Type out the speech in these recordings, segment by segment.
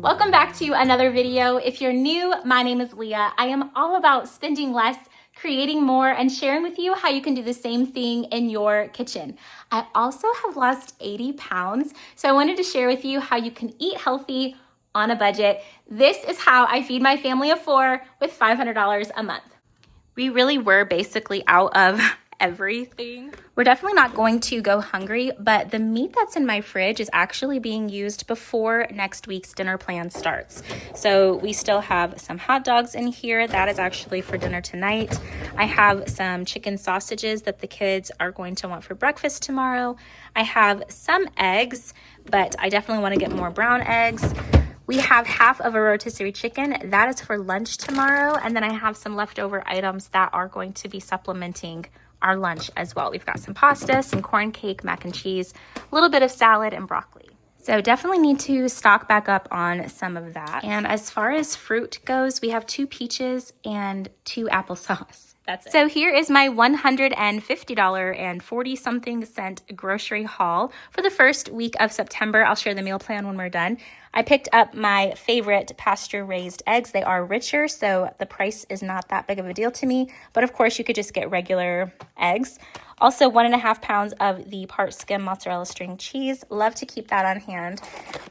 Welcome back to another video. If you're new, my name is Leah. I am all about spending less, creating more, and sharing with you how you can do the same thing in your kitchen. I also have lost 80 pounds, so I wanted to share with you how you can eat healthy on a budget. This is how I feed my family of 4 with $500 a month. We really were basically out of everything. We're definitely not going to go hungry, but the meat that's in my fridge is actually being used before next week's dinner plan starts. So we still have some hot dogs in here. That is actually for dinner tonight. I have some chicken sausages that the kids are going to want for breakfast tomorrow. I have some eggs, but I definitely want to get more brown eggs. We have half of a rotisserie chicken. That is for lunch tomorrow. And then I have some leftover items that are going to be supplementing our lunch as well. We've got some pasta, some corn cake, mac and cheese, a little bit of salad and broccoli. So definitely need to stock back up on some of that. And as far as fruit goes, we have 2 peaches and 2 applesauce. That's it. So here is my $150 and 40-something cent grocery haul for the first week of September. I'll share the meal plan when we're done. I picked up my favorite pasture-raised eggs. They are richer, so the price is not that big of a deal to me. But of course, you could just get regular eggs. Also, 1.5 pounds of the part skim mozzarella string cheese. Love to keep that on hand.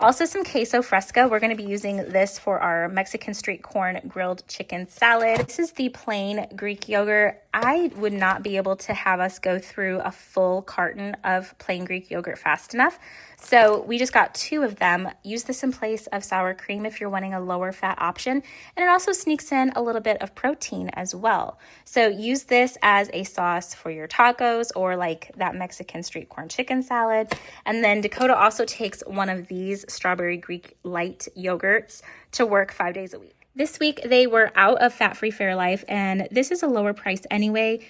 Also, some queso fresco. We're going to be using this for our Mexican street corn grilled chicken salad. This is the plain Greek yogurt. I would not be able to have us go through a full carton of plain Greek yogurt fast enough. So we just got 2 of them. Use this in place of sour cream if you're wanting a lower fat option. And it also sneaks in a little bit of protein as well. So use this as a sauce for your tacos or like that Mexican street corn chicken salad. And then Dakota also takes one of these strawberry Greek light yogurts to work 5 days a week. This week they were out of fat-free Fairlife, and this is a lower price anyway.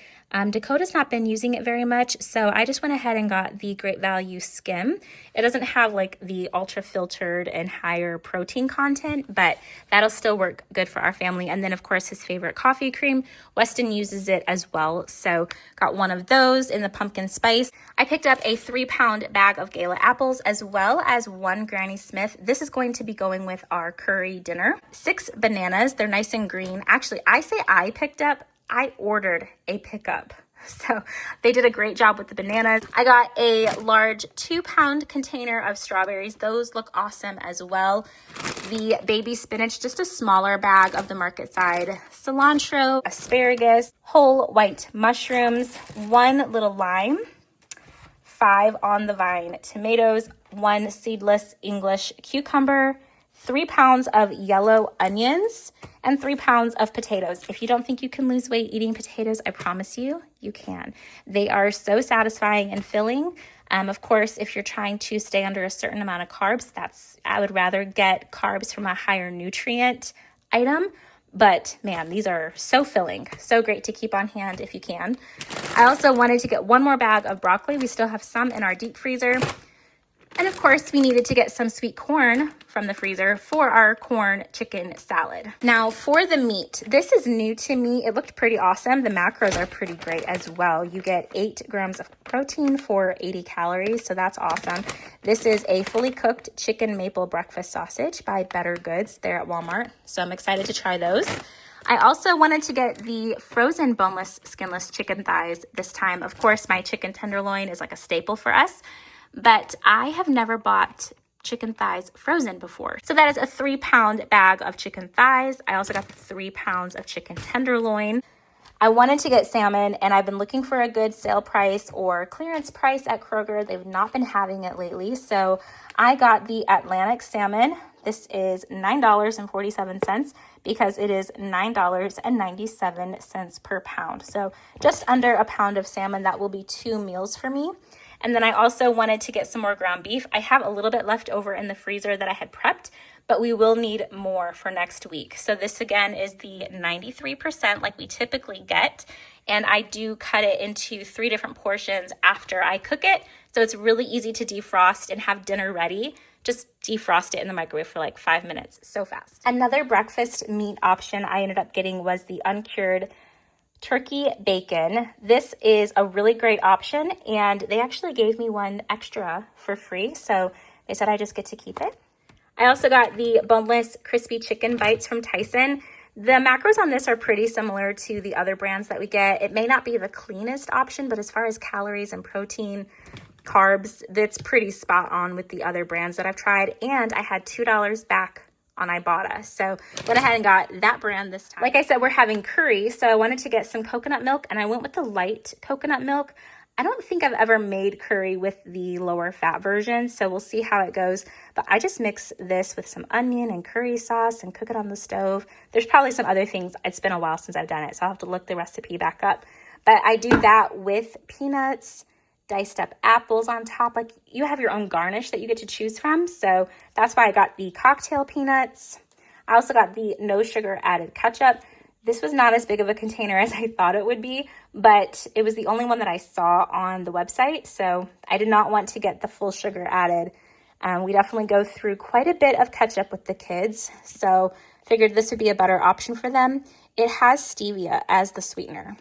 Dakota's not been using it very much, so I just went ahead and got the Great Value Skim. It doesn't have like the ultra filtered and higher protein content, but that'll still work good for our family. And then of course his favorite coffee cream, Weston uses it as well. So got one of those in the pumpkin spice. I picked up a 3-pound bag of Gala apples as well as 1 Granny Smith. This is going to be going with our curry dinner. 6 bananas, they're nice and green. Actually, I picked up, I ordered a pickup. So they did a great job with the bananas. I got a large 2-pound container of strawberries. Those look awesome as well. The baby spinach, just a smaller bag of the market side. Cilantro, asparagus, whole white mushrooms, 1 little lime, 5 on the vine tomatoes, 1 seedless English cucumber, 3 pounds of yellow onions, and 3 pounds of potatoes. If you don't think you can lose weight eating potatoes, I promise you, you can. They are so satisfying and filling. Of course, if you're trying to stay under a certain amount of carbs, I would rather get carbs from a higher nutrient item. But man, these are so filling, so great to keep on hand if you can. I also wanted to get 1 more bag of broccoli. We still have some in our deep freezer. And of course, we needed to get some sweet corn from the freezer for our corn chicken salad. Now for the meat, this is new to me. It looked pretty awesome. The macros are pretty great as well. You get 8 grams of protein for 80 calories, so that's awesome. This is a fully cooked chicken maple breakfast sausage by Better Goods there at Walmart. So I'm excited to try those. I also wanted to get the frozen boneless, skinless chicken thighs this time. Of course, my chicken tenderloin is like a staple for us, but I have never bought chicken thighs frozen before. So that is a 3-pound bag of chicken thighs. I also got 3 pounds of chicken tenderloin. I wanted to get salmon, and I've been looking for a good sale price or clearance price at Kroger. They've not been having it lately, so I got the Atlantic salmon. This is $9.47 because it is $9.97 per pound. So just under a pound of salmon. That will be 2 meals for me. And then I also wanted to get some more ground beef. I have a little bit left over in the freezer that I had prepped, but we will need more for next week. So this again is the 93% like we typically get. And I do cut it into 3 different portions after I cook it. So it's really easy to defrost and have dinner ready. Just defrost it in the microwave for like 5 minutes, so fast. Another breakfast meat option I ended up getting was the uncured turkey bacon. This is a really great option, and they actually gave me 1 extra for free, so they said I just get to keep it. I also got the boneless crispy chicken bites from Tyson. The macros on this are pretty similar to the other brands that we get. It may not be the cleanest option, but as far as calories and protein, carbs, that's pretty spot on with the other brands that I've tried. And I had $2 back on Ibotta. So went ahead and got that brand this time. Like I said, we're having curry, so I wanted to get some coconut milk, and I went with the light coconut milk. I don't think I've ever made curry with the lower fat version, so we'll see how it goes. But I just mix this with some onion and curry sauce and cook it on the stove. There's probably some other things. It's been a while since I've done it, so I'll have to look the recipe back up. But I do that with peanuts, diced up apples on top. Like, you have your own garnish that you get to choose from. So that's why I got the cocktail peanuts. I also got the no sugar added ketchup. This was not as big of a container as I thought it would be, but it was the only one that I saw on the website. So I did not want to get the full sugar added. We definitely go through quite a bit of ketchup with the kids. So figured this would be a better option for them. It has stevia as the sweetener.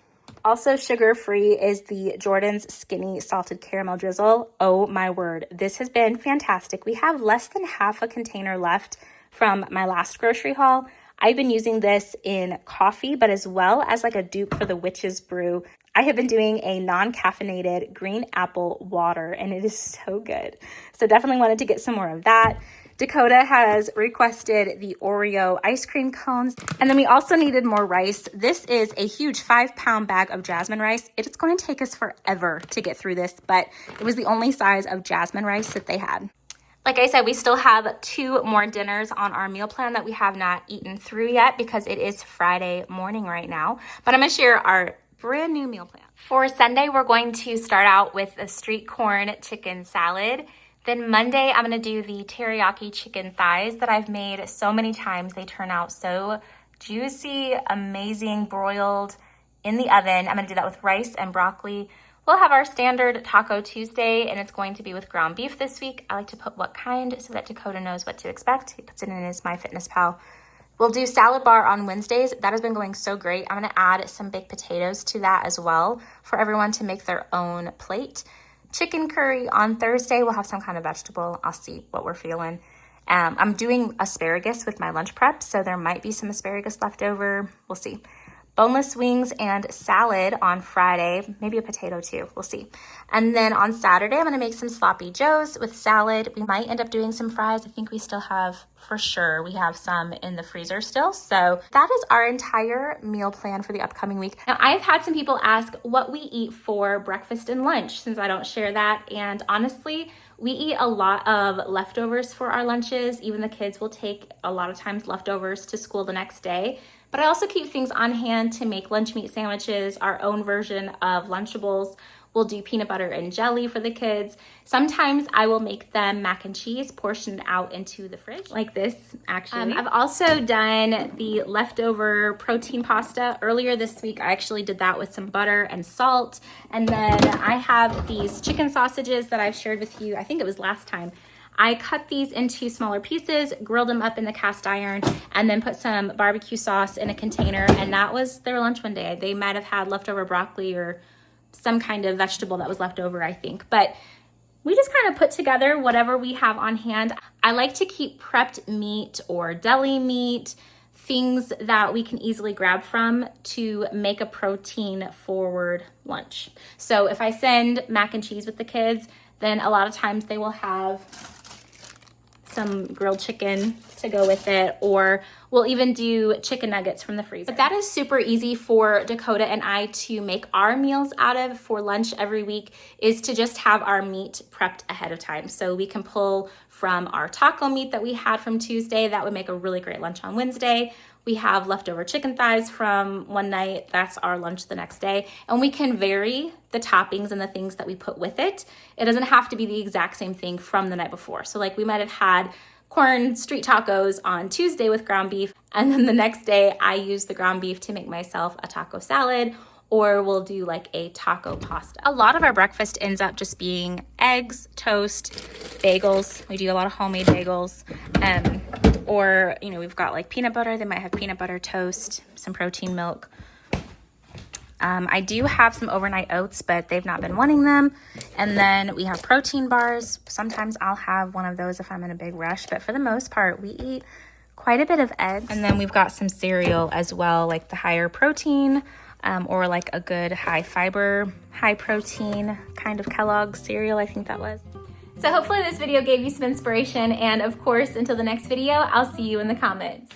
Also sugar-free is the Jordan's Skinny Salted Caramel Drizzle. Oh my word, this has been fantastic. We have less than half a container left from my last grocery haul. I've been using this in coffee, but as well as like a dupe for the witch's brew. I have been doing a non-caffeinated green apple water, and it is so good. So definitely wanted to get some more of that. Dakota has requested the Oreo ice cream cones. And then we also needed more rice. This is a huge 5-pound bag of jasmine rice. It is going to take us forever to get through this, but it was the only size of jasmine rice that they had. Like I said, we still have 2 more dinners on our meal plan that we have not eaten through yet because it is Friday morning right now. But I'm going to share our brand new meal plan. For Sunday, we're going to start out with a street corn chicken salad. Then Monday, I'm going to do the teriyaki chicken thighs that I've made so many times. They turn out so juicy, amazing, broiled in the oven. I'm going to do that with rice and broccoli. We'll have our standard Taco Tuesday, and it's going to be with ground beef this week. I like to put what kind so that Dakota knows what to expect. He puts it in his MyFitnessPal. We'll do salad bar on Wednesdays. That has been going so great. I'm going to add some baked potatoes to that as well for everyone to make their own plate. Chicken curry on Thursday. We'll have some kind of vegetable. I'll see what we're feeling. I'm doing asparagus with my lunch prep, so there might be some asparagus left over. We'll see. Boneless wings and salad on Friday, maybe a potato too, we'll see. And then on Saturday, I'm gonna make some sloppy joes with salad. We might end up doing some fries. I think we still have, for sure, we have some in the freezer still. So that is our entire meal plan for the upcoming week. Now, I've had some people ask what we eat for breakfast and lunch since I don't share that. And honestly, we eat a lot of leftovers for our lunches. Even the kids will take a lot of times leftovers to school the next day. But I also keep things on hand to make lunch meat sandwiches, our own version of Lunchables. We'll do peanut butter and jelly for the kids. Sometimes I will make them mac and cheese portioned out into the fridge, like this, actually. I've also done the leftover protein pasta. Earlier this week, I actually did that with some butter and salt. And then I have these chicken sausages that I've shared with you, I think it was last time. I cut these into smaller pieces, grilled them up in the cast iron, and then put some barbecue sauce in a container, and that was their lunch one day. They might have had leftover broccoli or some kind of vegetable that was left over, I think. But we just kind of put together whatever we have on hand. I like to keep prepped meat or deli meat, things that we can easily grab from to make a protein forward lunch. So if I send mac and cheese with the kids, then a lot of times they will have some grilled chicken to go with it, or we'll even do chicken nuggets from the freezer. But that is super easy for Dakota and I to make our meals out of for lunch every week, is to just have our meat prepped ahead of time. So we can pull from our taco meat that we had from Tuesday. That would make a really great lunch on Wednesday. We have leftover chicken thighs from one night. That's our lunch the next day. And we can vary the toppings and the things that we put with it. It doesn't have to be the exact same thing from the night before. So like we might have had corn street tacos on Tuesday with ground beef, and then the next day I use the ground beef to make myself a taco salad, or we'll do like a taco pasta. A lot of our breakfast ends up just being eggs, toast, bagels. We do a lot of homemade bagels. Or, you know, we've got like peanut butter. They might have peanut butter toast, some protein milk. I do have some overnight oats, but they've not been wanting them. And then we have protein bars. Sometimes I'll have one of those if I'm in a big rush, but for the most part, we eat quite a bit of eggs. And then we've got some cereal as well, like the higher protein or like a good high fiber, high protein kind of Kellogg's cereal, I think that was. So hopefully this video gave you some inspiration, and of course, until the next video, I'll see you in the comments.